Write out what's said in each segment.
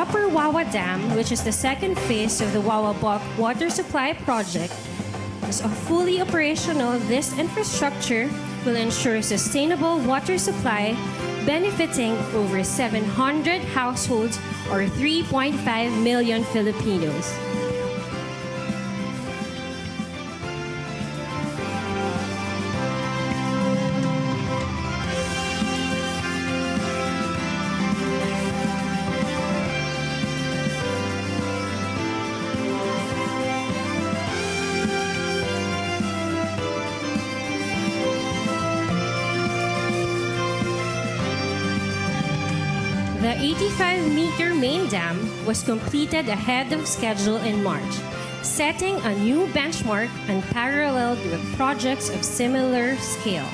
Upper Wawa Dam, which is the second phase of the Wawa bulk water supply project, is fully operational. This infrastructure will ensure sustainable water supply benefiting over 700 households or 3.5 million Filipinos. The 85-meter main dam was completed ahead of schedule in March, setting a new benchmark unparalleled with projects of similar scale.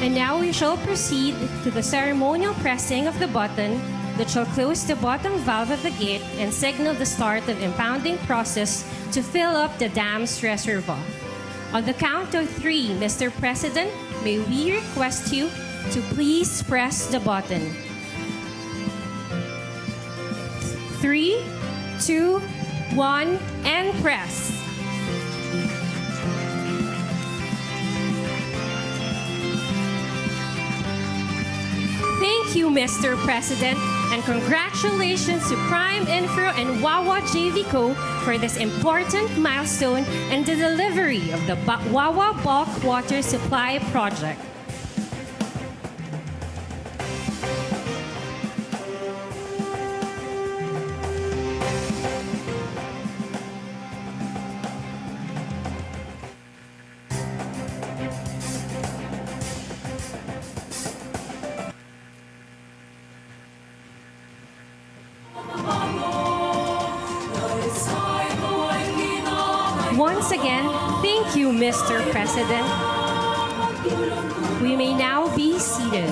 And now we shall proceed to the ceremonial pressing of the button that shall close the bottom valve of the gate and signal the start of impounding process to fill up the dam's reservoir. On the count of 3, Mr. President, may we request you to please press the button. 3, 2, 1, and press. Thank you, Mr. President, and congratulations to Prime Infra and Wawa JVCO for this important milestone and the delivery of the Wawa bulk water supply project. Once again, thank you, Mr. President. We may now be seated.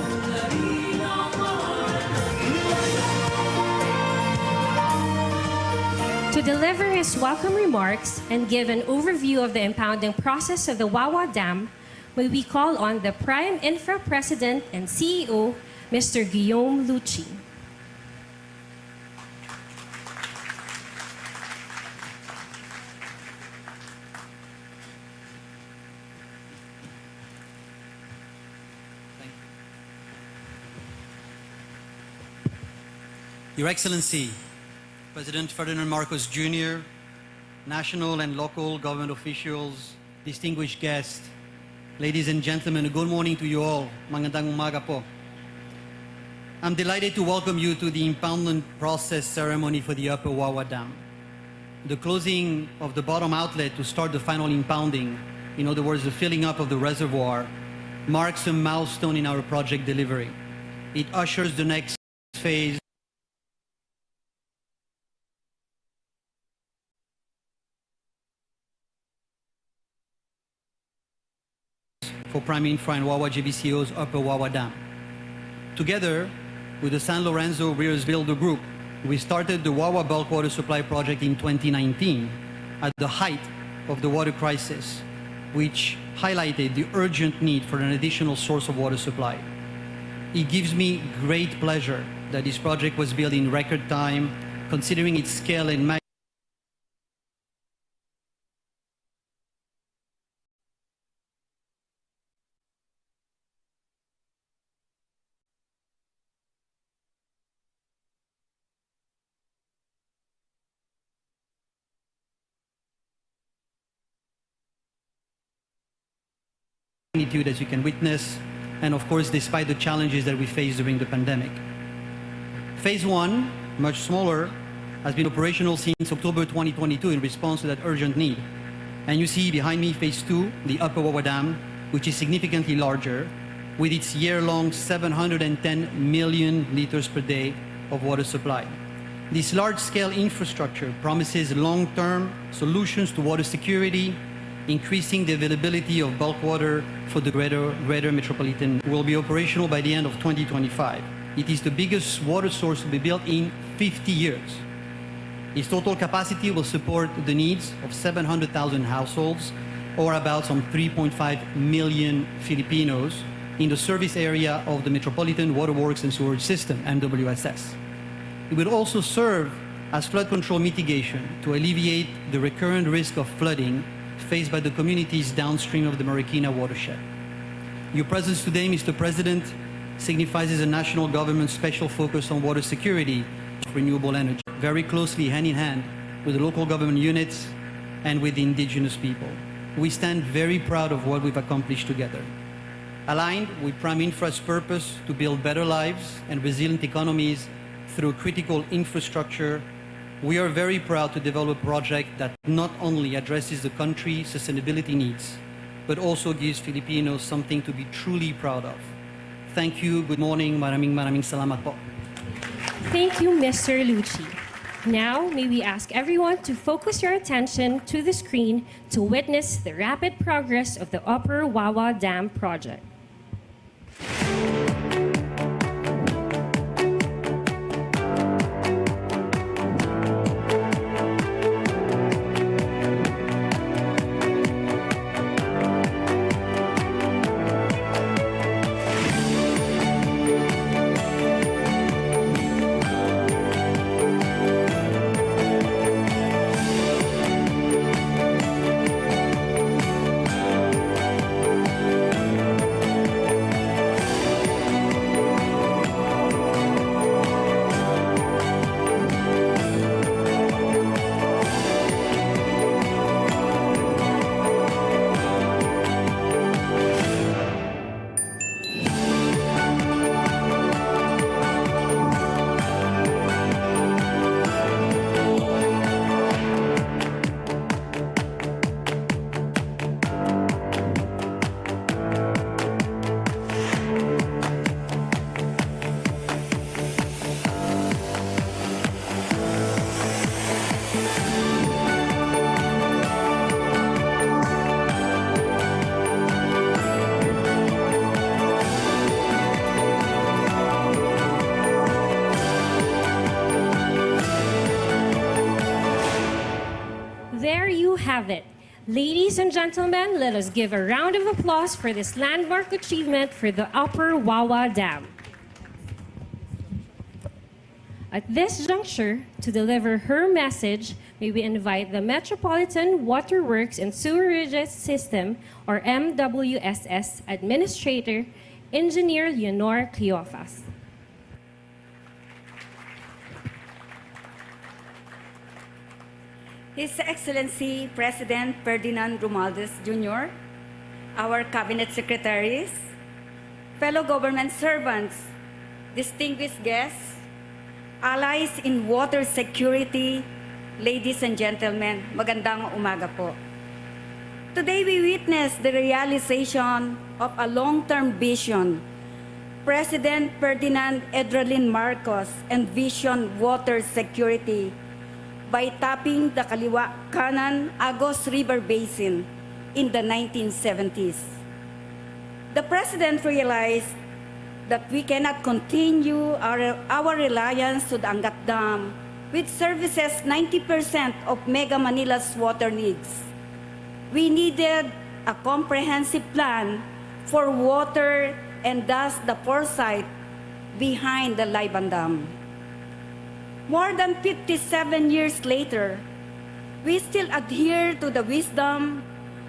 To deliver his welcome remarks and give an overview of the impounding process of the Wawa Dam, may we call on the Prime Infra President and CEO, Mr. Guillaume Lucci. Your Excellency, President Ferdinand Marcos Jr., national and local government officials, distinguished guests, ladies and gentlemen, good morning to you all. Magandang umaga po. I'm delighted to welcome you to the impoundment process ceremony for the Upper Wawa Dam. The closing of the bottom outlet to start the final impounding, in other words, the filling up of the reservoir, marks a milestone in our project delivery. It ushers the next phase for Prime Infra and Wawa JVCO's Upper Wawa Dam. Together with the San Lorenzo Rears Builder Group, we started the Wawa bulk water supply project in 2019 at the height of the water crisis, which highlighted the urgent need for an additional source of water supply. It gives me great pleasure that this project was built in record time, considering its scale and magnitude, as you can witness, and of course, despite the challenges that we faced during the pandemic. Phase 1, much smaller, has been operational since October 2022 in response to that urgent need. And you see behind me Phase 2, the Upper Wawa Dam, which is significantly larger, with its year-long 710 million liters per day of water supply. This large-scale infrastructure promises long-term solutions to water security, increasing the availability of bulk water for the greater metropolitan. Will be operational by the end of 2025. It is the biggest water source to be built in 50 years. Its total capacity will support the needs of 700,000 households, or about some 3.5 million Filipinos, in the service area of the Metropolitan Waterworks and Sewerage System, MWSS. It will also serve as flood control mitigation to alleviate the recurrent risk of flooding faced by the communities downstream of the Marikina watershed. Your presence today, Mr. President, signifies a national government's special focus on water security, renewable energy, very closely hand in hand with the local government units and with the indigenous people. We stand very proud of what we've accomplished together. Aligned with Prime Infra's purpose to build better lives and resilient economies through critical infrastructure, we are very proud to develop a project that not only addresses the country's sustainability needs, but also gives Filipinos something to be truly proud of. Thank you. Good morning. Maraming salamat po. Thank you, Mr. Lucci. Now, may we ask everyone to focus your attention to the screen to witness the rapid progress of the Upper Wawa Dam project. There you have it. Ladies and gentlemen, let us give a round of applause for this landmark achievement for the Upper Wawa Dam. At this juncture, to deliver her message, may we invite the Metropolitan Waterworks and Sewerage System, or MWSS, Administrator, Engineer Leonor Cleofas. His Excellency President Ferdinand Jr., our Cabinet Secretaries, fellow government servants, distinguished guests, allies in water security, ladies and gentlemen, magandang umaga po. Today we witness the realization of a long-term vision. President Ferdinand Marcos envisioned water security by tapping the Kaliwa-Kanan Agos River Basin in the 1970s. The President realized that we cannot continue our reliance to the Angat Dam, which services 90% of Mega Manila's water needs. We needed a comprehensive plan for water and thus the foresight behind the Liban Dam. More than 57 years later, we still adhere to the wisdom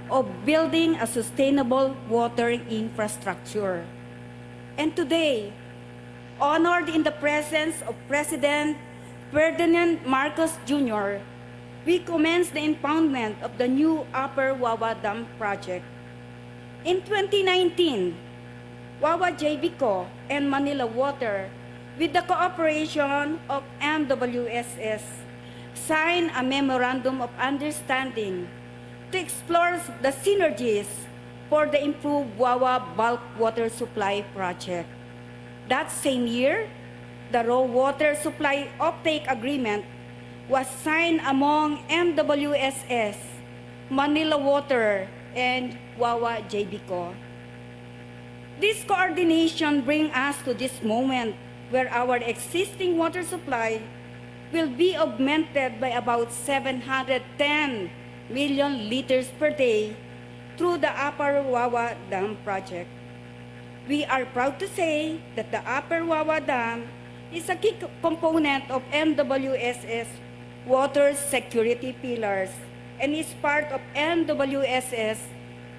of building a sustainable water infrastructure. And today, honored in the presence of President Ferdinand Marcos Jr., we commence the impoundment of the new Upper Wawa Dam project. In 2019, Wawa JBCO and Manila Water, with the cooperation of MWSS, signed a Memorandum of Understanding to explore the synergies for the improved Wawa bulk water supply project. That same year, the raw water supply offtake agreement was signed among MWSS, Manila Water, and Wawa JBCO. This coordination brings us to this moment where our existing water supply will be augmented by about 710 million liters per day through the Upper Wawa Dam project. We are proud to say that the Upper Wawa Dam is a key component of MWSS water security pillars and is part of MWSS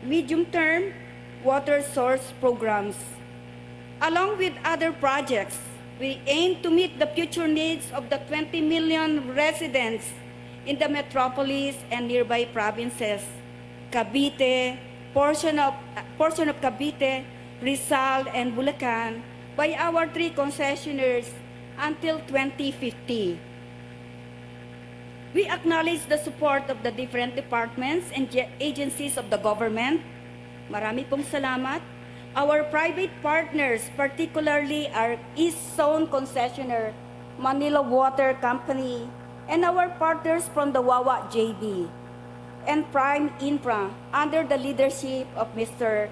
medium-term water source programs. Along with other projects, we aim to meet the future needs of the 20 million residents in the metropolis and nearby provinces, Cavite, portion of Cavite, Rizal, and Bulacan by our 3 concessionaires until 2050. We acknowledge the support of the different departments and agencies of the government. Marami pong salamat. Our private partners, particularly our East Zone concessionaire, Manila Water Company, and our partners from the Wawa JV, and Prime Infra, under the leadership of Mr.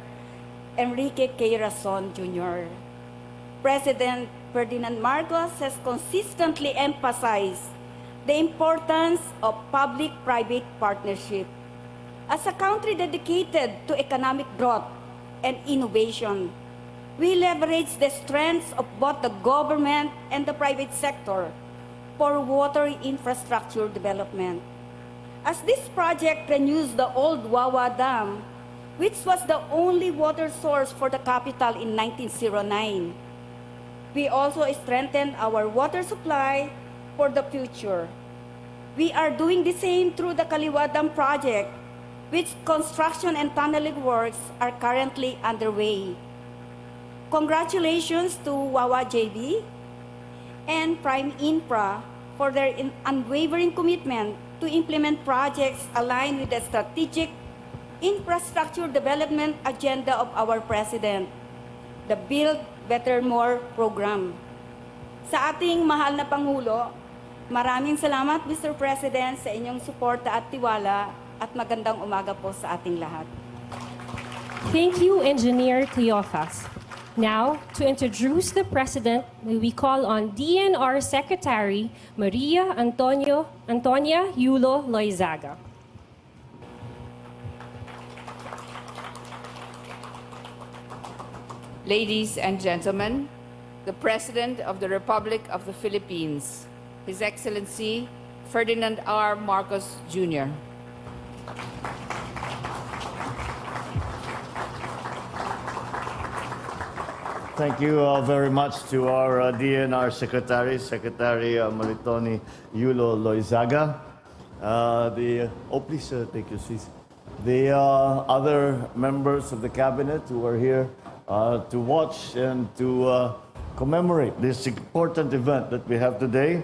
Enrique K. Rason Jr. President Ferdinand Marcos has consistently emphasized the importance of public-private partnership. As a country dedicated to economic growth and innovation, we leverage the strengths of both the government and the private sector for water infrastructure development. As this project renews the old Wawa Dam, which was the only water source for the capital in 1909, we also strengthen our water supply for the future. We are doing the same through the Kaliwa Dam project, which construction and tunneling works are currently underway. Congratulations to Wawa JB and Prime Infra for their unwavering commitment to implement projects aligned with the strategic infrastructure development agenda of our President, the Build Better More program. Sa ating mahal na Pangulo, maraming salamat, Mr. President, sa inyong suporta at tiwala, at magandang umaga po sa ating lahat. Thank you, Engineer Cleophas. Now, to introduce the President, may we call on DNR Secretary Maria Antonia Yulo Loizaga. Ladies and gentlemen, the President of the Republic of the Philippines, His Excellency Ferdinand R. Marcos Jr. Thank you very much to our DNR Secretary, Secretary Maritoni Yulo Loizaga. Please take your seats. The other members of the cabinet who are here to watch and to commemorate this important event that we have today.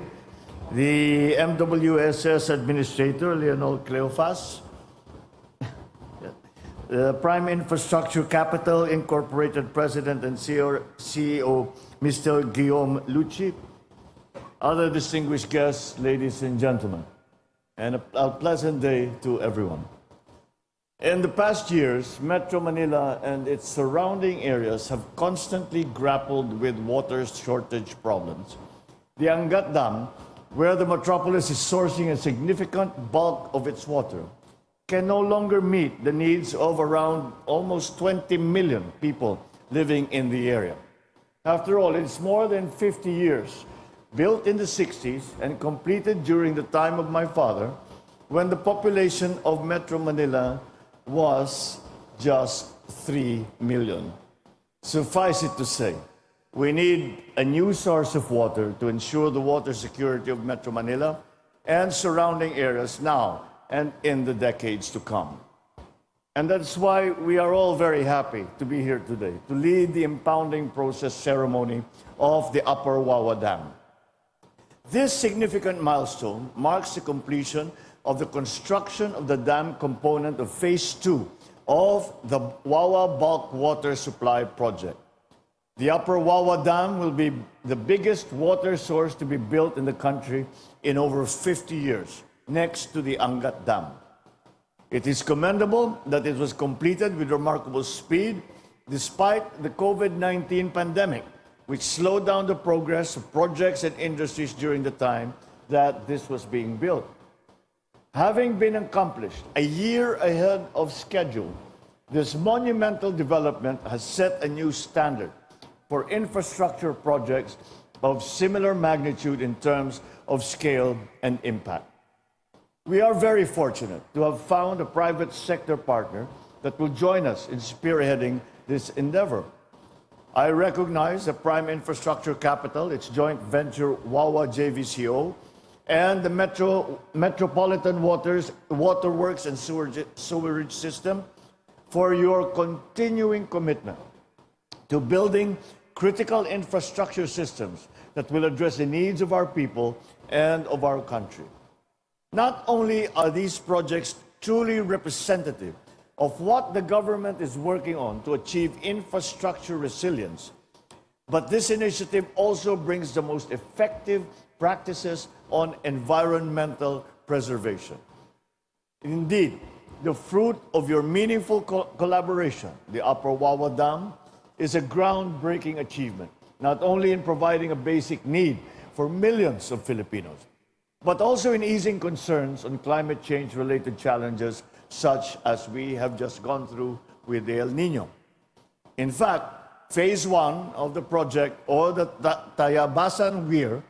The MWSS Administrator, Leonel Cleophas, the Prime Infrastructure Capital Incorporated President and CEO, Mr. Guillaume Lucci, other distinguished guests, ladies and gentlemen, and a pleasant day to everyone. In the past years, Metro Manila and its surrounding areas have constantly grappled with water shortage problems. The Angat Dam, where the metropolis is sourcing a significant bulk of its water, can no longer meet the needs of around almost 20 million people living in the area. After all, it's more than 50 years, built in the 60s and completed during the time of my father, when the population of Metro Manila was just 3 million. Suffice it to say, we need a new source of water to ensure the water security of Metro Manila and surrounding areas now and in the decades to come. And that's why we are all very happy to be here today, to lead the impounding process ceremony of the Upper Wawa Dam. This significant milestone marks the completion of the construction of the dam component of Phase 2 of the Wawa Bulk Water Supply Project. The Upper Wawa Dam will be the biggest water source to be built in the country in over 50 years, next to the Angat Dam. It is commendable that it was completed with remarkable speed despite the COVID-19 pandemic, which slowed down the progress of projects and industries during the time that this was being built. Having been accomplished a year ahead of schedule, this monumental development has set a new standard for infrastructure projects of similar magnitude in terms of scale and impact. We are very fortunate to have found a private sector partner that will join us in spearheading this endeavor. I recognize the Prime Infrastructure Capital, its joint venture Wawa JVCO, and the Metropolitan Waterworks and Sewerage System for your continuing commitment to building critical infrastructure systems that will address the needs of our people and of our country. Not only are these projects truly representative of what the government is working on to achieve infrastructure resilience, but this initiative also brings the most effective practices on environmental preservation. Indeed, the fruit of your meaningful collaboration, the Upper Wawa Dam, is a groundbreaking achievement, not only in providing a basic need for millions of Filipinos, but also in easing concerns on climate change-related challenges such as we have just gone through with the El Nino. In fact, Phase 1 of the project, or the Tayabasan Weir,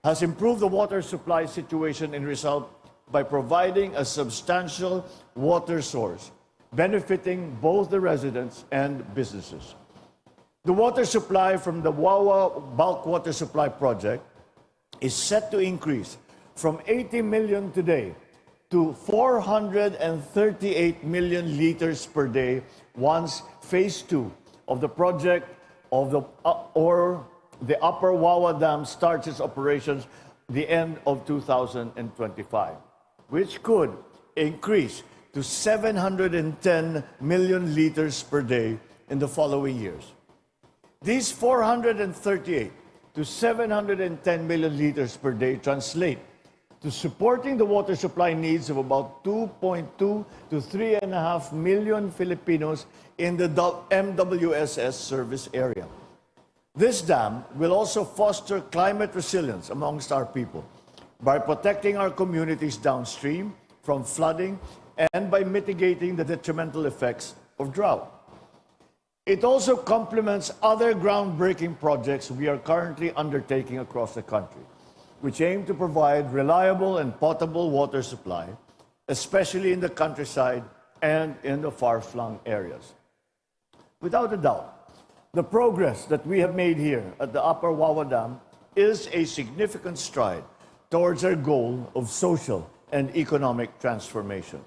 has improved the water supply situation in Rizal by providing a substantial water source, benefiting both the residents and businesses. The water supply from the Wawa Bulk Water Supply Project is set to increase from 80 million today to 438 million liters per day once Phase 2 of the project of the Upper Wawa Dam starts its operations the end of 2025, which could increase to 710 million liters per day in the following years. These 438 to 710 million liters per day translate to supporting the water supply needs of about 2.2 to 3.5 million Filipinos in the MWSS service area. This dam will also foster climate resilience amongst our people by protecting our communities downstream from flooding and by mitigating the detrimental effects of drought. It also complements other groundbreaking projects we are currently undertaking across the country, which aim to provide reliable and potable water supply, especially in the countryside and in the far-flung areas. Without a doubt, the progress that we have made here at the Upper Wawa Dam is a significant stride towards our goal of social and economic transformation.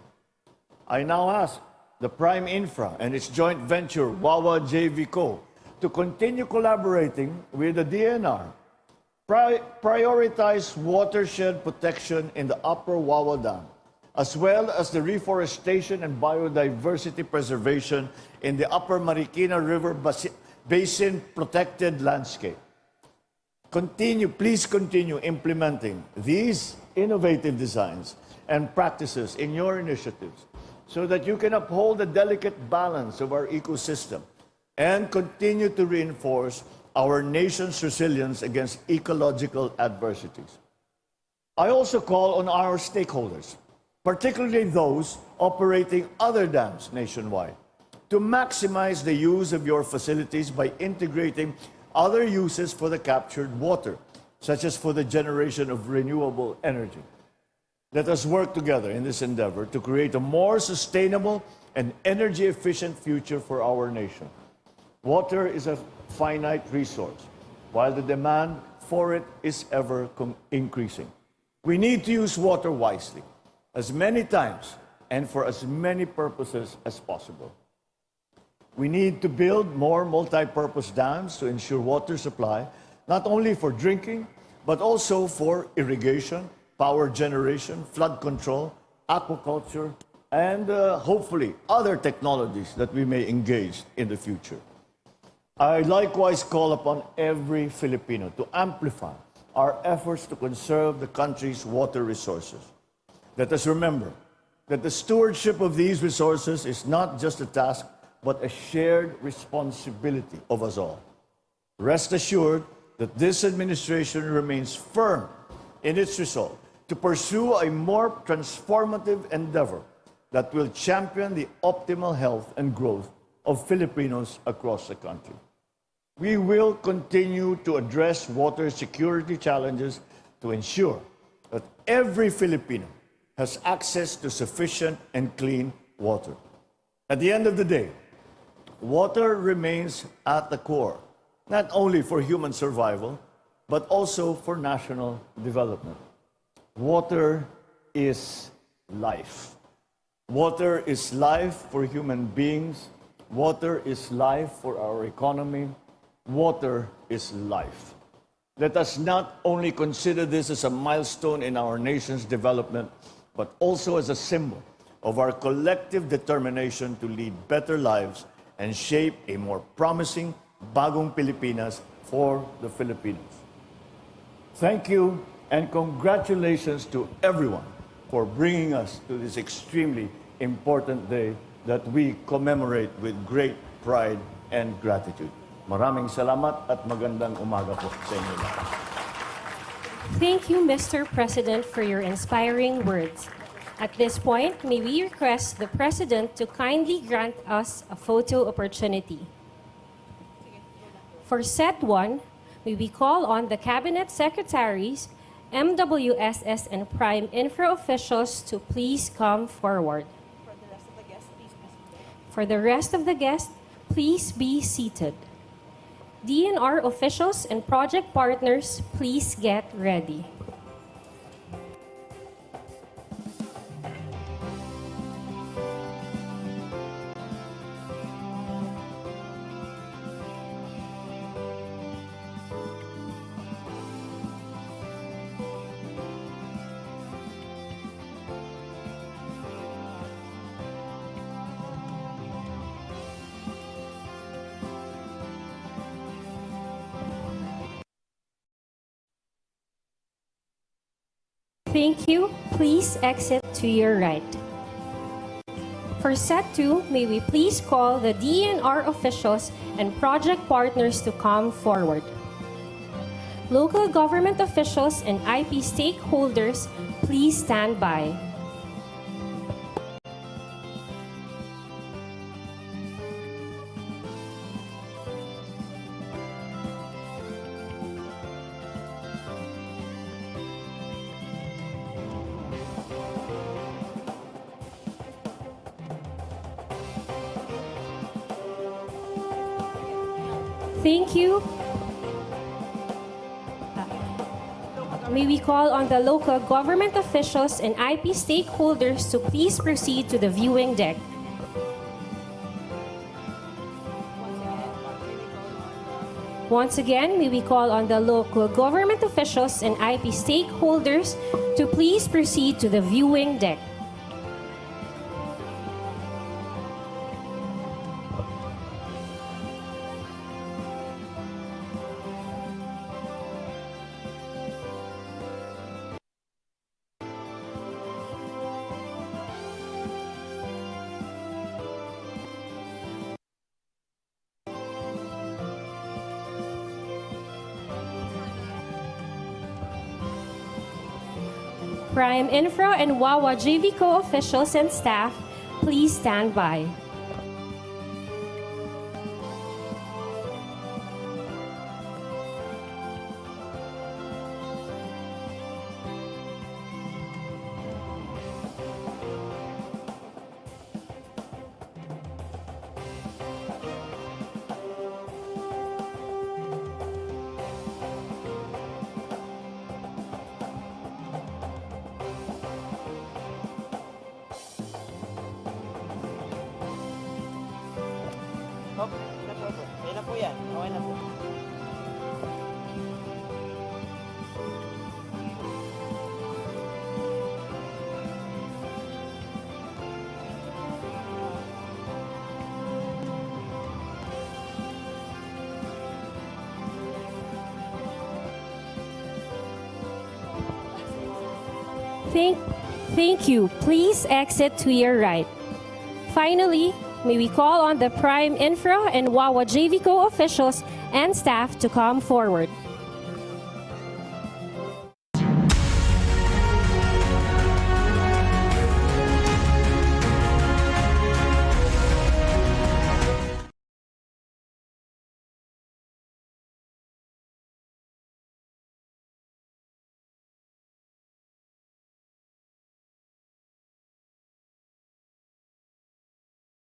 I now ask the Prime Infra and its joint venture Wawa JVCO to continue collaborating with the DNR, prioritize watershed protection in the Upper Wawa Dam, as well as the reforestation and biodiversity preservation in the Upper Marikina River Basin protected landscape. Please continue implementing these innovative designs and practices in your initiatives so that you can uphold the delicate balance of our ecosystem and continue to reinforce our nation's resilience against ecological adversities. I also call on our stakeholders, particularly those operating other dams nationwide, to maximize the use of your facilities by integrating other uses for the captured water, such as for the generation of renewable energy. Let us work together in this endeavor to create a more sustainable and energy-efficient future for our nation. Water is a finite resource, while the demand for it is ever increasing. We need to use water wisely, as many times and for as many purposes as possible. We need to build more multi-purpose dams to ensure water supply, not only for drinking, but also for irrigation, power generation, flood control, aquaculture, and hopefully other technologies that we may engage in the future. I likewise call upon every Filipino to amplify our efforts to conserve the country's water resources. Let us remember that the stewardship of these resources is not just a task, but a shared responsibility of us all. Rest assured that this administration remains firm in its resolve to pursue a more transformative endeavor that will champion the optimal health and growth of Filipinos across the country. We will continue to address water security challenges to ensure that every Filipino has access to sufficient and clean water. At the end of the day, water remains at the core, not only for human survival, but also for national development. Water is life. Water is life for human beings. Water is life for our economy. Water is life. Let us not only consider this as a milestone in our nation's development, but also as a symbol of our collective determination to lead better lives and shape a more promising Bagong Pilipinas for the Filipinos. Thank you and congratulations to everyone for bringing us to this extremely important day that we commemorate with great pride and gratitude. Maraming salamat at magandang umaga po sa inyo lahat. Thank you, Mr. President, for your inspiring words. At this point, may we request the President to kindly grant us a photo opportunity. For set 1, may we call on the Cabinet Secretaries, MWSS, and Prime Infra officials to please come forward. For the rest of the guests, please be seated. DNR officials and project partners, please get ready. Thank you. Please exit to your right. For set 2, may we please call the DNR officials and project partners to come forward. Local government officials and IP stakeholders, please stand by. Thank you. May we call on the local government officials and IP stakeholders to please proceed to the viewing deck. Once again, may we call on the local government officials and IP stakeholders to please proceed to the viewing deck. Prime Infra and Wawa JVCO officials and staff, please stand by. Ayun na po yan. Okay na po. Thank you. Please exit to your right. Finally, may we call on the Prime Infra and Wawa JVCO officials and staff to come forward.